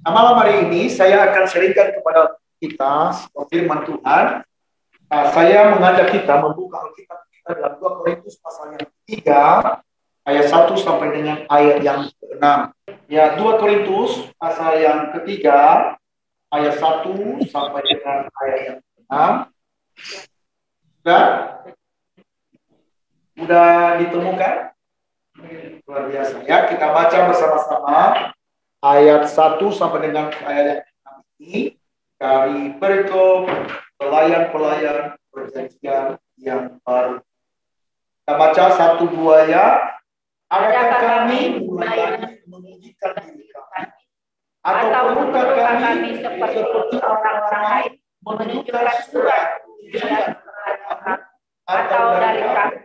Nah, malam hari ini saya akan sharingkan kepada kita firman Tuhan. Nah, saya mengajak kita membuka Alkitab kita dalam 2 Korintus pasal yang ketiga, ayat 1 sampai dengan ayat yang ke-6. Ya, 2 Korintus pasal yang ketiga, ayat 1 sampai dengan ayat yang ke-6. Sudah ditemukan? Luar biasa ya, kita baca bersama-sama ayat 1 sampai dengan ayat yang ke-6 ini dari perikop pelayan-pelayan perjanjian yang baru. Kita baca 1-2 ya. Adakah kami mulai lagi menunjukkan diri kami? Atau perlukah kami seperti orang lain menunjukkan surat ujian atau dari kami?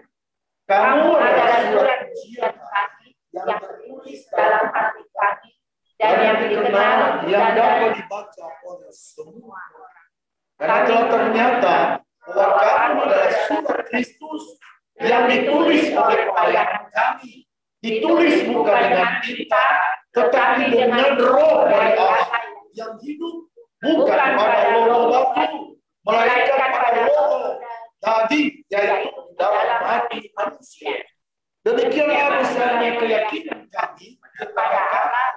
Kamu adalah surat ujian kami yang tertulis dalam hati kami dan yang dikenal yang dapat dibaca oleh semua orang. Karena telah ternyata bahwa kamu adalah surat Kristus yang ditulis oleh pelayan kami, ditulis bukan dengan tinta, tetapi dengan Roh dari Allah yang hidup, bukan pada lolo batu, melainkan pada lolo daging, yaitu dalam hati manusia. Demikianlah besarnya keyakinan kami kepada Allah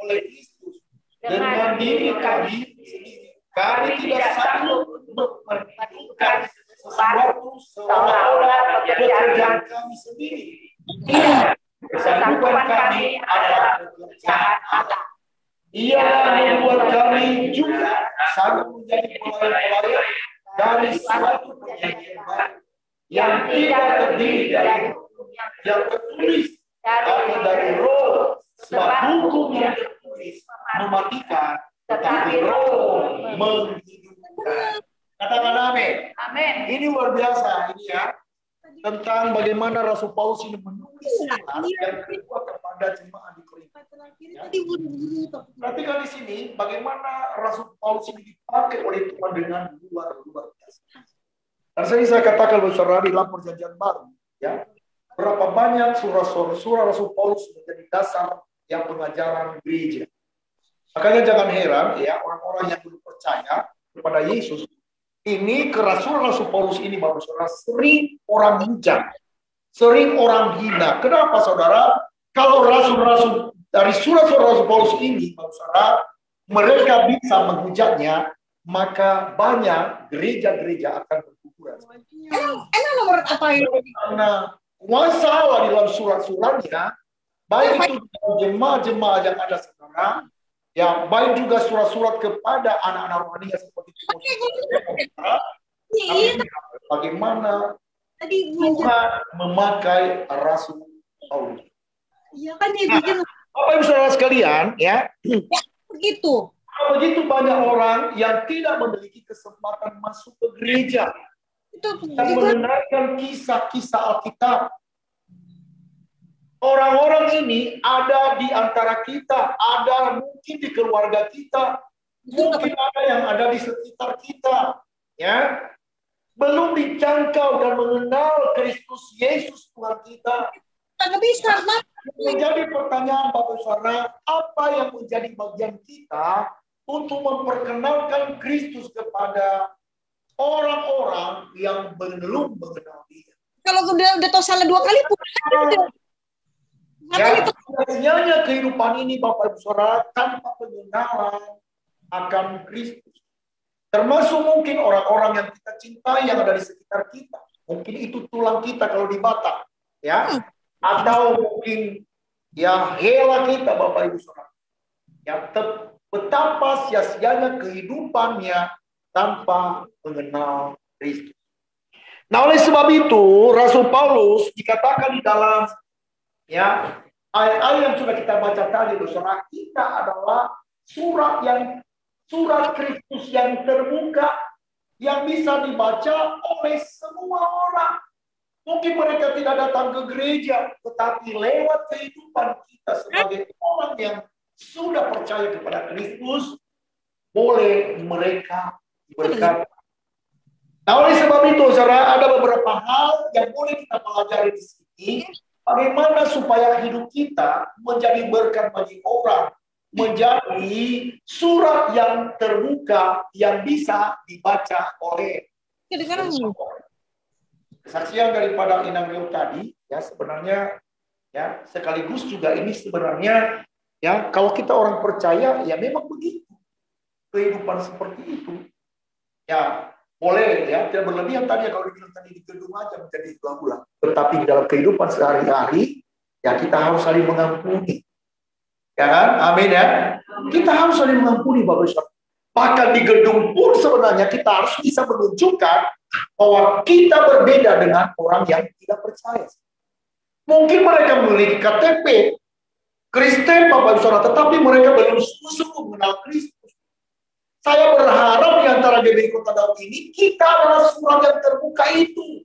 oleh Kristus. Dengan diri kami sendiri, kami tidak sanggup untuk menentukan sesuatu seolah-olah pekerjaan kami sendiri. Tidak, kesanggupan kami adalah pekerjaan Allah. Ia membuat kami juga sanggup menjadi pelayan-pelayan dari suatu perjanjian baru yang tidak terdiri dari hukum yang tertulis, tapi dari Roh. Sebab hukum yang tertulis mematikan, tetapi Roh menghidupkan. Katakan amin. Amin. Ini luar biasa ini ya, tentang bagaimana Rasul Paulus ini menulis surat yang kedua kepada jemaat di Korintus. Ya. Perhatikan di sini bagaimana Rasul Paulus ini dipakai oleh Tuhan dengan luar biasa. Dan saya katakan saudara di dalam perjanjian baru, ya, berapa banyak surah Rasul Paulus menjadi dasar yang pengajaran gereja. Makanya jangan heran ya orang-orang yang belum percaya kepada Yesus ini kerasulan Rasul Paulus ini, Bapak Saudara, sering orang hujat, sering orang hina. Kenapa saudara? Kalau rasul-rasul dari surat-surat Rasul Paulus ini, Bapak Saudara, mereka bisa menghujatnya, maka banyak gereja-gereja akan berguguran. Emang nomor apa ini? Karena kuasa Allah di dalam surat-suratnya, baik itu jemaah-jemaah yang ada sekarang, ya baik juga surat-surat kepada anak-anak rohani seperti Timotius. Bagaimana Tuhan memakai Rasul Paulus? Iya kan dia bikin. Bapak Ibu Saudara sekalian, ya. Ya, begitu. Begitu banyak orang yang tidak memiliki kesempatan masuk ke gereja dan mendengarkan kisah-kisah Alkitab. Orang-orang ini ada di antara kita, ada mungkin di keluarga kita, mungkin ada yang ada di sekitar kita, ya, belum dijangkau dan mengenal Kristus Yesus Tuhan kita. Tidak bisa, Mas. Menjadi pertanyaan Bapak Saudara, apa yang menjadi bagian kita untuk memperkenalkan Kristus kepada orang-orang yang belum mengenal Dia? Kalau udah tahu salah 2 kali, ya, sia-sianya kehidupan ini Bapak Ibu Saudara tanpa pengenalan akan Kristus. Termasuk mungkin orang-orang yang kita cintai yang ada di sekitar kita. Mungkin itu tulang kita kalau di Batak, ya. Atau mungkin ya hela kita Bapak Ibu Saudara. Ya, betapa sia-sianya kehidupannya tanpa mengenal Kristus. Nah, oleh sebab itu Rasul Paulus dikatakan di dalam ya ayat-ayat yang sudah kita baca tadi, saudara, kita adalah surat Kristus yang terbuka yang bisa dibaca oleh semua orang. Mungkin mereka tidak datang ke gereja, tetapi lewat kehidupan kita sebagai orang yang sudah percaya kepada Kristus, boleh mereka berkata. Nah, oleh sebab itu, saudara, ada beberapa hal yang boleh kita pelajari di sini. Bagaimana supaya hidup kita menjadi berkat bagi orang. menjadi surat yang terbuka yang bisa dibaca oleh Kedengaran. semua orang. Kesaksian daripada Inang Rio tadi ya sebenarnya ya sekaligus juga ini sebenarnya ya kalau kita orang percaya ya memang begitu kehidupan seperti itu ya boleh ya tidak berlebihan tadi ya kalau dibilang tadi di gedung aja menjadi bulan tetapi di dalam kehidupan sehari-hari ya kita harus saling mengampuni ya kan amin ya kita harus saling mengampuni Bapak Ibu. Bahkan di gedung pun sebenarnya kita harus bisa menunjukkan bahwa kita berbeda dengan orang yang tidak percaya. Mungkin mereka memiliki KTP Kristen Bapak Ibu Saudara, tetapi mereka belum sungguh mengenal Kristus. Saya berharap di antara GBI Kota Daud ini kita adalah surat yang terbuka itu.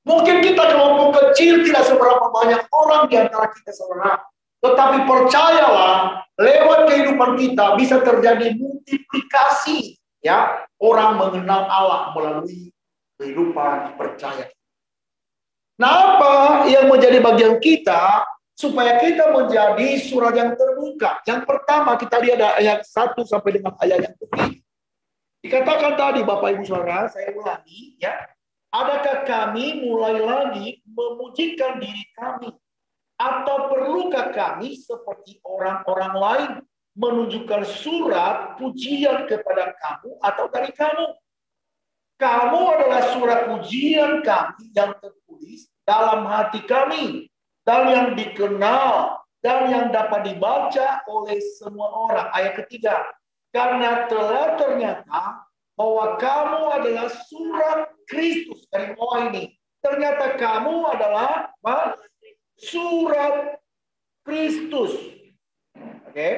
Mungkin kita kelompok kecil tidak seberapa banyak orang di antara kita saudara. Tetapi percayalah, lewat kehidupan kita bisa terjadi multiplikasi. Ya, orang mengenal Allah melalui kehidupan percaya. Nah, apa yang menjadi bagian kita supaya kita menjadi surat yang terbuka? Yang pertama kita lihat ayat 1 sampai dengan ayat yang ketiga. Dikatakan tadi Bapak Ibu Saudara, saya ulangi ya. Adakah kami mulai lagi memujikan diri kami? Atau perlukah kami seperti orang-orang lain menunjukkan surat pujian kepada kamu atau dari kamu? Kamu adalah surat pujian kami yang tertulis dalam hati kami dan yang dikenal dan yang dapat dibaca oleh semua orang. Ayat ketiga, karena telah ternyata bahwa kamu adalah surat Kristus. Dari bawah ini, ternyata kamu adalah apa? Surat Kristus, oke,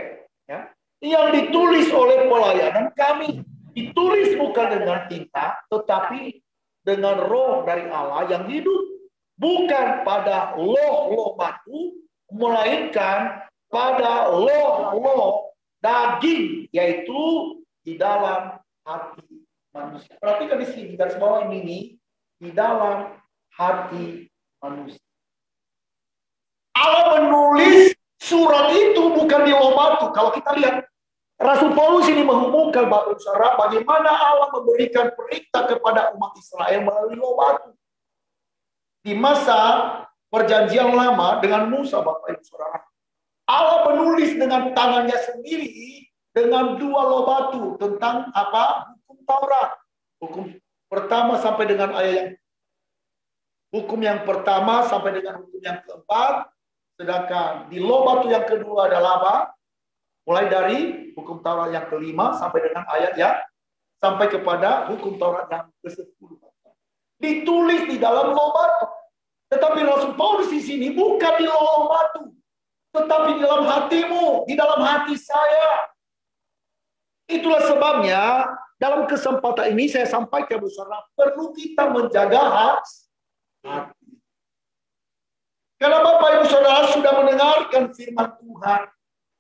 ya, yang ditulis oleh pelayanan kami, ditulis bukan dengan tinta, tetapi dengan Roh dari Allah yang hidup, bukan pada loh batu, melainkan pada loh daging, yaitu di dalam hati manusia. Perhatikan di sini garis bawah ini di dalam hati manusia. Allah menulis surat itu bukan di loh batu. Kalau kita lihat Rasul Paulus ini mengumumkan bagaimana Allah memberikan perintah kepada umat Israel melalui loh batu. Di masa perjanjian lama dengan Musa Bapak Ibu Saudara. Allah menulis dengan tangannya sendiri dengan 2 loh batu tentang apa? Hukum Taurat. Hukum pertama sampai dengan ayat yang hukum yang pertama sampai dengan hukum yang keempat. Sedangkan di loh batu yang kedua adalah apa? Mulai dari hukum Taurat yang kelima sampai dengan ayat yang sampai kepada hukum Taurat yang ke-10. Ditulis di dalam loh batu. Tetapi Rasul Paulus di sini bukan di loh batu, tetapi di dalam hatimu, di dalam hati saya. Itulah sebabnya dalam kesempatan ini saya sampaikan saudara, perlu kita menjaga hati. Karena Bapak Ibu Saudara sudah mendengarkan firman Tuhan,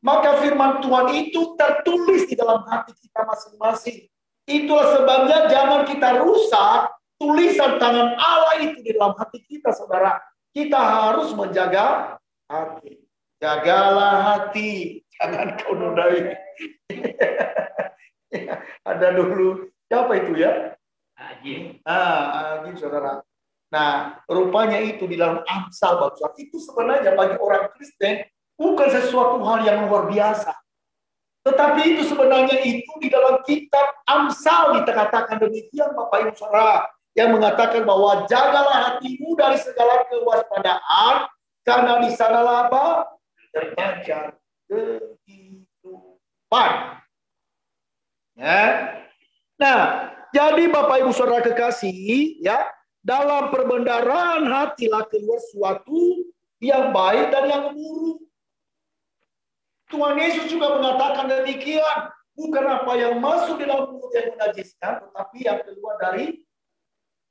maka firman Tuhan itu tertulis di dalam hati kita masing-masing. Itulah sebabnya jangan kita rusak tulisan tangan Allah itu di dalam hati kita, saudara. Kita harus menjaga hati. Jagalah hati, jangan kau nodai. Ada dulu, siapa itu ya? Haji. Haji, saudara. Nah, rupanya itu di dalam Amsal, Bapak. Itu sebenarnya bagi orang Kristen bukan sesuatu hal yang luar biasa. Tetapi itu sebenarnya itu di dalam kitab Amsal dikatakan demikian, Bapak Ibu Saudara, yang mengatakan bahwa jagalah hatimu dari segala kewaspadaan, karena di sanalah apa? Terpancar kehidupan. Ya. Nah, jadi Bapak Ibu Saudara kekasih, ya, dalam perbendaharaan hatilah keluar suatu yang baik dan yang buruk. Tuhan Yesus juga mengatakan demikian. Bukan apa yang masuk di dalam mulut yang menajiskan, tetapi yang keluar dari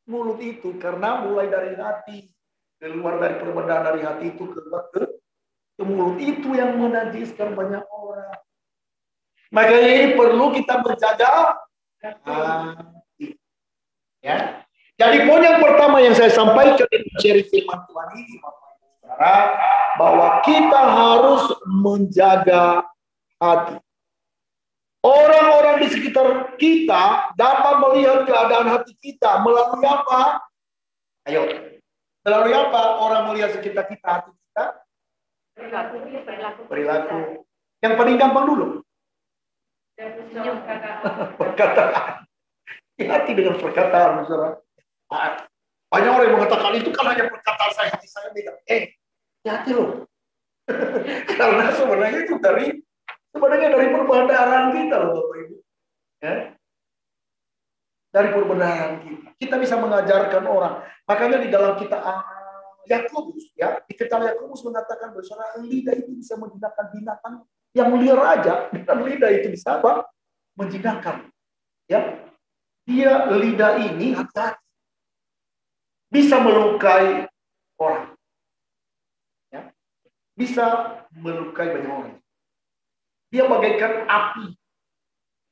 mulut itu. Karena mulai dari hati, keluar dari perbendaharaan dari hati itu keluar ke mulut, itu yang menajiskan banyak orang. Makanya ini perlu kita menjaga hati. Ya. Jadi poin yang pertama yang saya sampaikan di seri firman Tuhan ini, Bapak Ibu Saudara, bahwa kita harus menjaga hati. Orang-orang di sekitar kita dapat melihat keadaan hati kita melalui apa? Ayo, melalui apa orang melihat sekitar kita, hati kita? Perilaku. Yang paling gampang dulu. Perkataan. Hati dengan perkataan, saudara. Banyak orang yang mengatakan itu kan hanya perkataan saya, hati saya beda. Hati loh. Karena sebenarnya itu dari perbendaharaan kita loh, Bapak Ibu. Ya? Dari perbendaharaan kita. Kita bisa mengajarkan orang. Makanya di dalam kitab Yakobus, ya, di kitab Yakobus mengatakan bahwa lidah itu bisa menjinakkan binatang yang liar aja. Dan lidah itu bisa apa? Menjinakkan. Ya. Dia lidah ini hati-hati. Bisa melukai orang. Ya. Bisa melukai banyak orang. Dia bagaikan api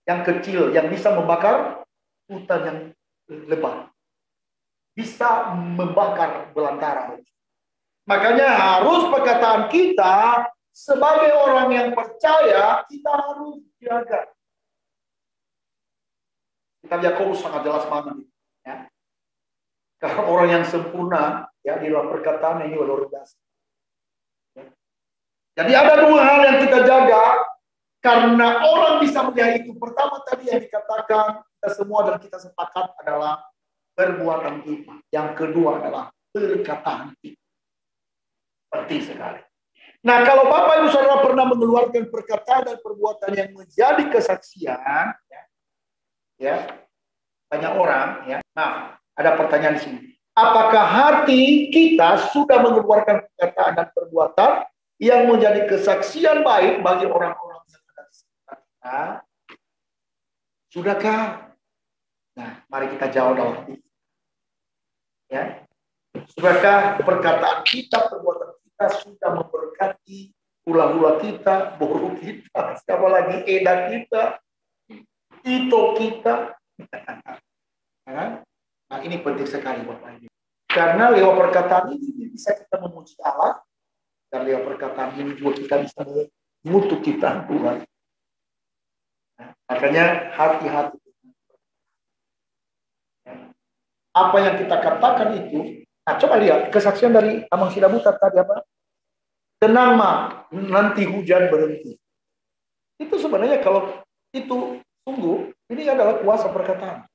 yang kecil yang bisa membakar hutan yang lebat. Bisa membakar belantara. Makanya harus perkataan kita sebagai orang yang percaya, kita harus jaga. Kitab Yakobus sangat jelas banget. Ya. Karena orang yang sempurna, ya, di dalam perkataan ini luar biasa. Ya. Jadi ada dua hal yang kita jaga. Karena orang bisa melihat itu. Pertama tadi yang dikatakan kita semua dan kita sepakat adalah perbuatan kita. Yang kedua adalah perkataan kita. Penting sekali. Nah, kalau Bapak Ibu Saudara pernah mengeluarkan perkataan dan perbuatan yang menjadi kesaksian, ya banyak orang, ya. Nah, ada pertanyaan di sini. Apakah hati kita sudah mengeluarkan perkataan dan perbuatan yang menjadi kesaksian baik bagi orang-orang yang ada di sekitar kita? Sudahkah? Nah, mari kita jawab dalam hati. Ya. Sudahkah perkataan kita, perbuatan kita sudah memberkati hula-hula kita, boru kita, siapa lagi edan kita, itu kita. Nah, ini penting sekali Bapak Ibu. Karena lewat perkataan ini bisa kita memuji Allah, dan lewat perkataan ini juga kita bisa mengutuk kita Tuhan. Nah, makanya hati-hati. Apa yang kita katakan itu, nah coba lihat kesaksian dari Amang Silabutat tadi apa? Tenang mah, nanti hujan berhenti. Itu sebenarnya kalau itu sungguh, ini adalah kuasa perkataan.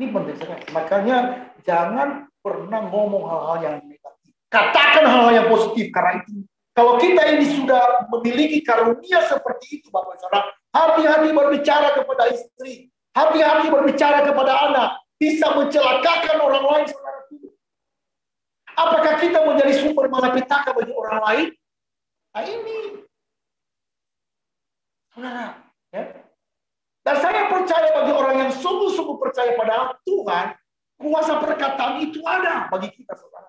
Ini penting sekali. Makanya jangan pernah ngomong hal-hal yang negatif. Katakan hal-hal yang positif. Karena itu, kalau kita ini sudah memiliki karunia seperti itu, Bapak Saudara, hati-hati berbicara kepada istri, hati-hati berbicara kepada anak, bisa mencelakakan orang lain, saudara. Apakah kita menjadi sumber malapetaka bagi orang lain? Nah ini, saudara, ya. Dan saya percaya bagi orang yang sungguh-sungguh percaya pada Tuhan, kuasa perkataan itu ada bagi kita, saudara.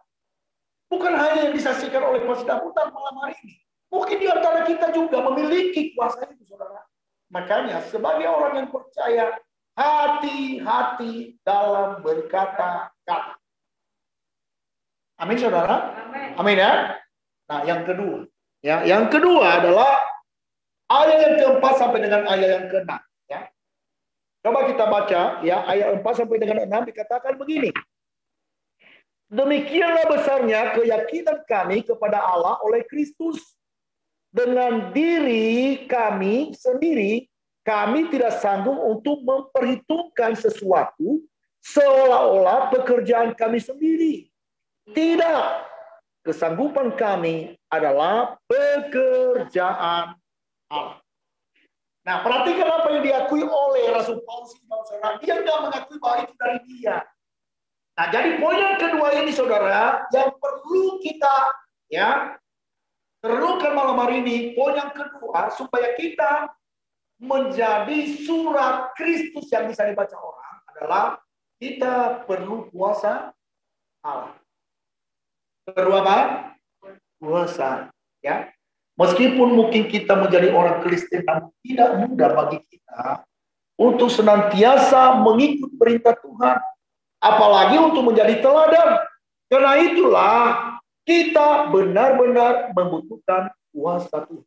Bukan hanya yang disaksikan oleh Pastor Putar malam hari ini. Mungkin di antara kita juga memiliki kuasa itu, saudara. Makanya sebagai orang yang percaya, hati-hati dalam berkata-kata. Amin, saudara. Amin ya. Nah, yang kedua, ya, yang kedua adalah ayat yang keempat sampai dengan ayat yang keenam. Ya, coba kita baca, ya, ayat 4 sampai dengan 6 dikatakan begini. Demikianlah besarnya keyakinan kami kepada Allah oleh Kristus. Dengan diri kami sendiri, kami tidak sanggup untuk memperhitungkan sesuatu seolah-olah pekerjaan kami sendiri. Tidak. Kesanggupan kami adalah pekerjaan Allah. Nah, perhatikan apa yang diakui oleh Rasul Paulus ini, saudara. Dia tidak mengakui bahwa itu dari dia. Nah, jadi poin yang kedua ini, saudara, yang perlu kita, ya, renungkan malam hari ini, poin yang kedua, supaya kita menjadi surat Kristus yang bisa dibaca orang, adalah kita perlu kuasa Allah. Perlu apa? Kuasa. Ya. Meskipun mungkin kita menjadi orang Kristen, namun tidak mudah bagi kita untuk senantiasa mengikut perintah Tuhan. Apalagi untuk menjadi teladan. Karena itulah Kita benar-benar membutuhkan kuasa Tuhan.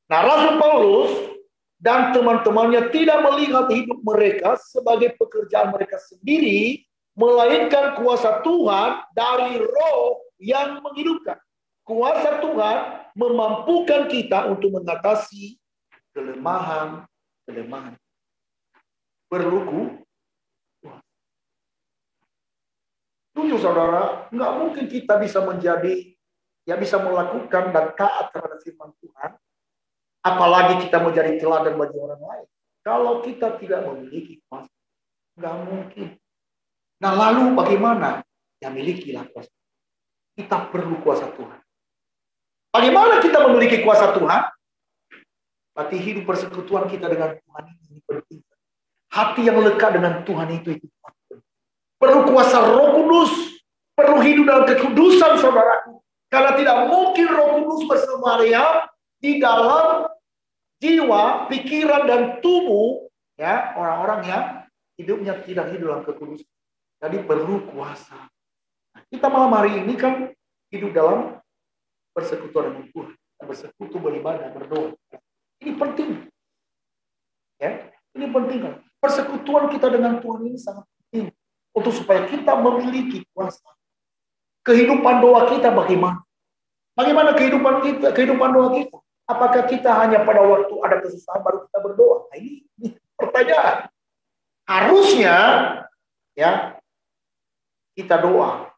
Nah, Rasul Paulus dan teman-temannya tidak melihat hidup mereka sebagai pekerjaan mereka sendiri, melainkan kuasa Tuhan dari Roh yang menghidupkan. Kuasa Tuhan memampukan kita untuk mengatasi kelemahan. Perlu tujuh saudara, nggak mungkin kita bisa menjadi, bisa melakukan dan taat terhadap firman Tuhan, apalagi kita menjadi teladan bagi orang lain. Kalau kita tidak memiliki kuasa, nggak mungkin. Nah, lalu bagaimana? Ya, milikilah kuasa. Kita perlu kuasa Tuhan. Bagaimana kita memiliki kuasa Tuhan? Berarti hidup persekutuan kita dengan Tuhan ini penting. Hati yang lekat dengan Tuhan itu penting. Perlu kuasa Roh Kudus. Perlu hidup dalam kekudusan, saudaraku. Karena tidak mungkin Roh Kudus bersemayam di dalam jiwa, pikiran, dan tubuh ya orang-orang yang hidupnya tidak hidup dalam kekudusan. Jadi perlu kuasa. Nah, kita malam hari ini kan hidup dalam persekutuan dengan Tuhan. Bersekutu, beribadah, berdoa. Ini penting. Ya, ini penting. Persekutuan kita dengan Tuhan ini sangat penting. Untuk supaya kita memiliki kuasa. Kehidupan doa kita bagaimana? Bagaimana kehidupan doa kita? Apakah kita hanya pada waktu ada kesusahan baru kita berdoa? Nah, ini pertanyaan. Harusnya ya kita doa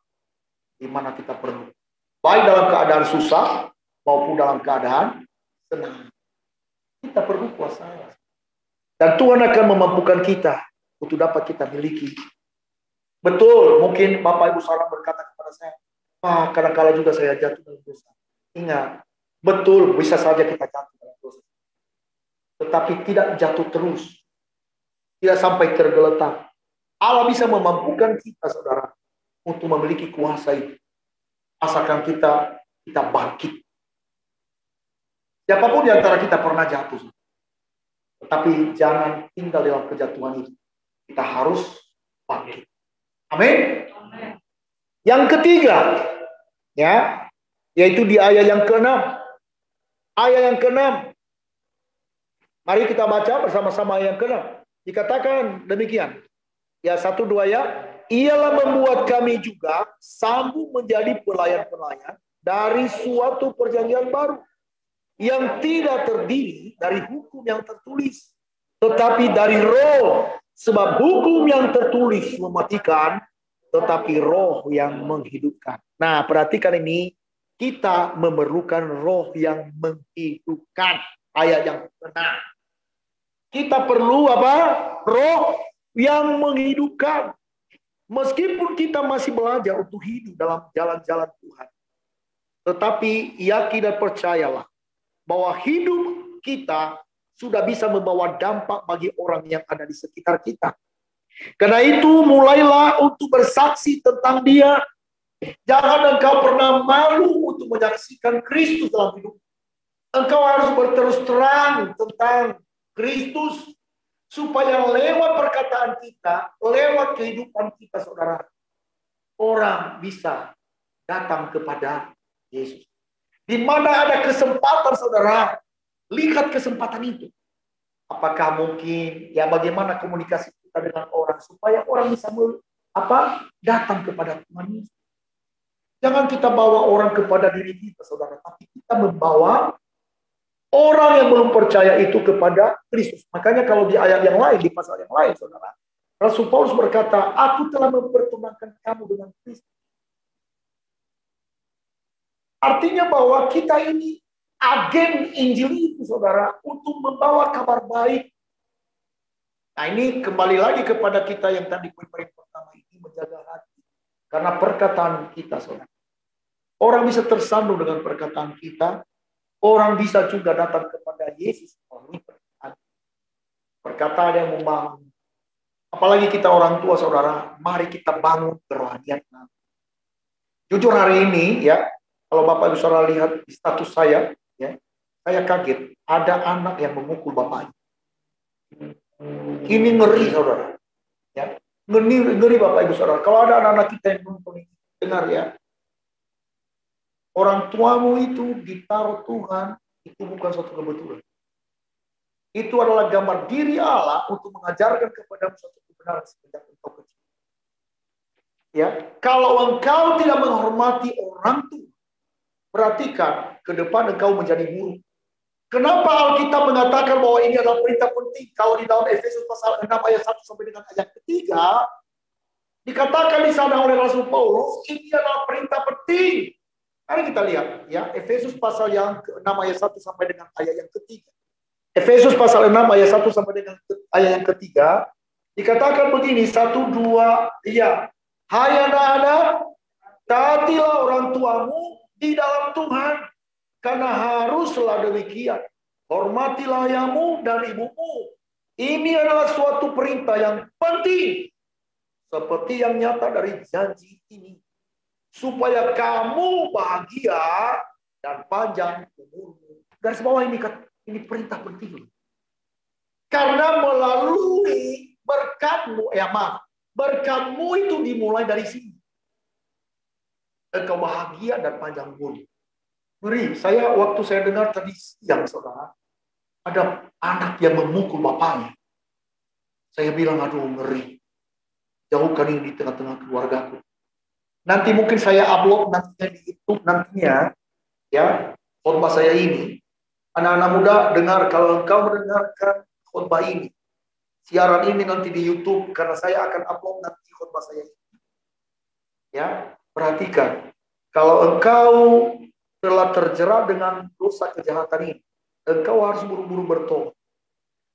di mana kita perlu. Baik dalam keadaan susah maupun dalam keadaan senang. Kita perlu kuasa. Dan Tuhan akan memampukan kita untuk dapat kita miliki. Betul, mungkin Bapak Ibu saudara berkata kepada saya, "Pak, kadang-kala juga saya jatuh dalam dosa." Ingat, betul, bisa saja kita jatuh dalam dosa. Tetapi tidak jatuh terus. Tidak sampai tergeletak. Allah bisa memampukan kita, saudara, untuk memiliki kuasa itu. Asalkan kita bangkit. Siapapun di antara kita pernah jatuh. Tetapi jangan tinggal dalam kejatuhan itu. Kita harus bangkit. Amin. Yang ketiga, ya, yaitu di ayat yang ke-6. Ayat yang ke-6. Mari kita baca bersama-sama ayat yang ke-6. Dikatakan demikian. Ya, 1-2 ya. Ialah membuat kami juga sambung menjadi pelayan-pelayan dari suatu perjanjian baru yang tidak terdiri dari hukum yang tertulis, tetapi dari Roh. Sebab hukum yang tertulis mematikan, tetapi Roh yang menghidupkan. Nah, perhatikan ini, kita memerlukan Roh yang menghidupkan. Ayat yang benar. Kita perlu apa? Roh yang menghidupkan. Meskipun kita masih belajar untuk hidup dalam jalan-jalan Tuhan, tetapi yakin dan percayalah bahwa hidup kita sudah bisa membawa dampak bagi orang yang ada di sekitar kita. Karena itu mulailah untuk bersaksi tentang Dia. Jangan engkau pernah malu untuk menyaksikan Kristus dalam hidup. Engkau harus berterus terang tentang Kristus, supaya lewat perkataan kita, lewat kehidupan kita, saudara, orang bisa datang kepada Yesus. Di mana ada kesempatan, saudara, lihat kesempatan itu. Apakah mungkin, ya bagaimana komunikasi kita dengan orang, supaya orang bisa datang kepada Tuhan Yesus. Jangan kita bawa orang kepada diri kita, saudara, tapi kita membawa orang yang belum percaya itu kepada Kristus. Makanya kalau di ayat yang lain, di pasal yang lain, saudara, Rasul Paulus berkata, "Aku telah mempertemukan kamu dengan Kristus." Artinya bahwa kita ini agen Injil itu, saudara, untuk membawa kabar baik. Nah, ini kembali lagi kepada kita yang tadi poin pertama ini, menjaga hati. Karena perkataan kita, saudara. Orang bisa tersandung dengan perkataan kita. Orang bisa juga datang kepada Yesus melalui perkataan. Perkataan yang membangun. Apalagi kita orang tua, saudara, mari kita bangun kerohanian. Jujur hari ini, ya, kalau Bapak Ibu saudara lihat di status saya, ya, saya kaget. Ada anak yang memukul bapaknya. Ini ngeri, saudara. Ya, ngeri Bapak Ibu saudara. Kalau ada anak-anak kita yang nonton, dengar ya. orang tuamu itu ditaruh Tuhan, itu bukan suatu kebetulan. Itu adalah gambar diri Allah untuk mengajarkan kepadamu suatu kebenaran semenjak engkau kecil. Ya, kalau engkau tidak menghormati orang tua, perhatikan ke depan engkau menjadi buruk. Kenapa Alkitab mengatakan bahwa ini adalah perintah penting? Kalau di dalam Efesus pasal 6 ayat 1 sampai dengan ayat ketiga, dikatakan di sana oleh Rasul Paulus, ini adalah perintah penting. Mari kita lihat ya, Efesus pasal yang ke-6 ayat 1 sampai dengan ayat yang ketiga. Efesus pasal 6 ayat 1 sampai dengan ayat yang ketiga, dikatakan begini, 1, 2, ya. Hai anak-anak, taatilah orang tuamu di dalam Tuhan, karena haruslah demikian. Hormatilah ayahmu dan ibumu. Ini adalah suatu perintah yang penting, seperti yang nyata dari janji ini, supaya kamu bahagia dan panjang umurmu. Garis bawah ini perintah penting. Karena melalui berkatmu, berkatmu itu dimulai dari sini. Engkau bahagia dan panjang umur. Ngeri, waktu saya dengar tadi siang, saudara, ada anak yang memukul bapaknya. Saya bilang, aduh ngeri. Jauhkan ini di tengah-tengah keluargaku. Nanti mungkin saya upload nantinya di YouTube nantinya, ya, khotbah saya ini. Anak-anak muda dengar, kalau engkau mendengarkan khotbah ini, siaran ini nanti di YouTube, karena saya akan upload nanti khotbah saya ini. Ya, perhatikan, kalau engkau telah terjerat dengan dosa kejahatan ini, engkau harus buru-buru bertobat.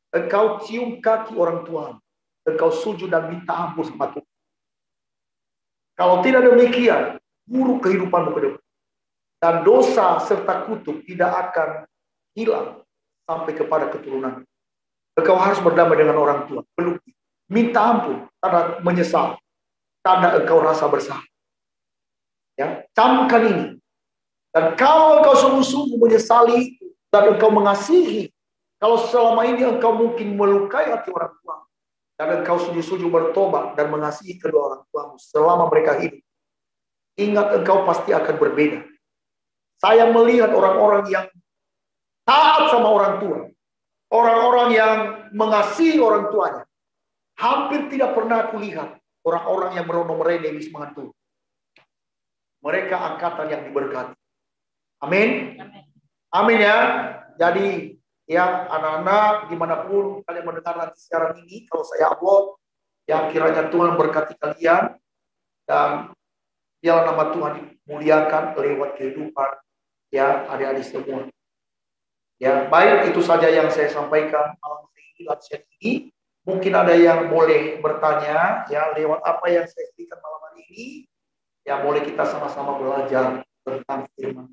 Engkau cium kaki orang tua, engkau sujud dan minta ampun sama Tuhan. Kalau tidak demikian, buruk kehidupanmu ke depan. Dan dosa serta kutuk tidak akan hilang sampai kepada keturunan. Engkau harus berdamai dengan orang tua, peluk, minta ampun, tanda menyesal, tanda engkau rasa bersalah. Ya, camkan ini. Dan kalau engkau sungguh-sungguh menyesali dan engkau mengasihi, kalau selama ini engkau mungkin melukai hati orang tua, dan engkau sujud-sujud bertobat dan mengasihi kedua orang tuamu selama mereka hidup, ingat engkau pasti akan berbeda. Saya melihat orang-orang yang taat sama orang tua, orang-orang yang mengasihi orang tuanya. Hampir tidak pernah aku lihat orang-orang yang merono-merene wisma Tuhan. Mereka angkatan yang diberkati. Amin. Amin ya. Jadi ya anak-anak dimanapun kalian mendengar nanti siaran ini, kalau saya upload, ya kiranya Tuhan berkati kalian dan biarlah nama Tuhan dimuliakan lewat kehidupan ya adik-adik semua. Ya baik, itu saja yang saya sampaikan malam ini. Mungkin ada yang boleh bertanya ya lewat apa yang saya berikan malam hari ini. Ya boleh kita sama-sama belajar tentang firman.